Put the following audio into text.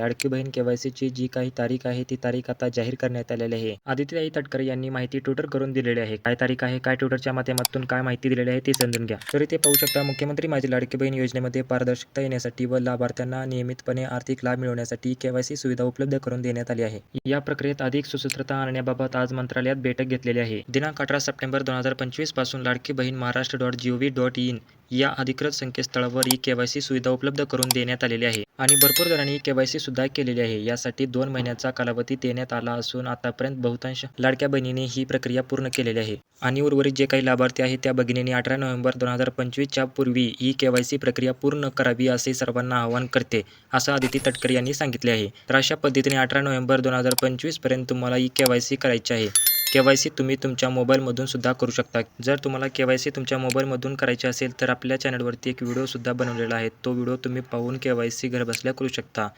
लाडकी बहीण केवायसीची जी काही तारीख आहे ती तारीख आता जाहीर करण्यात आलेली आहे. आदित्यताई तटकरे यांनी माहिती ट्विटर करून दिलेली आहे. काय तारीख आहे, काय ट्विटरच्या माध्यमातून काय माहिती दिलेली आहे ते समजून घ्या. तर इथे पाहू शकता, मुख्यमंत्री माझी लाडकी बहीण योजनेमध्ये पारदर्शकता येण्यासाठी व लाभार्थ्यांना नियमितपणे आर्थिक लाभ मिळवण्यासाठी केवायसी सुविधा उपलब्ध करून देण्यात आली आहे. या प्रक्रियेत अधिक सुसूत्रता आणण्याबाबत आज मंत्रालयात बैठक घेतलेली आहे. दिनांक 18 सप्टेंबर 2025 पासून लाडकी बहीण महाराष्ट्र.gov.in या अधिकृत संकेतस्थळावर ही केवायसी सुविधा उपलब्ध करून देण्यात आलेली आहे आणि भरपूर जणांनी केवायसी सुद्धा केलेली आहे. यासाठी 2 महिन्याचा कालावधी देण्यात आला असून आतापर्यंत बहुतांश लाडक्या बहिणींनी ही प्रक्रिया पूर्ण केलेली आहे आणि उर्वरित जे काही लाभार्थी आहेत त्या भगिनींनी 18 नोव्हेंबर 2025 च्या पूर्वी ही केवायसी प्रक्रिया पूर्ण करावी असे सर्वांना आवाहन करते, असं आदिती तटकरे यांनी सांगितले आहे. तर अशा पद्धतीने 18 नोव्हेंबर 2025 पर्यंत तुम्हाला ही केवायसी करायची आहे. केवायसी तुम्ही तुमच्या मोबाईलमधून सुद्धा करू शकता. जर तुम्हाला केवायसी तुमच्या मोबाईलमधून करायची असेल तर आपल्या चॅनलवरती एक व्हिडिओ सुद्धा बनवलेला आहे. तो व्हिडिओ तुम्ही पाहून केवायसी घरबसल्या करू शकता.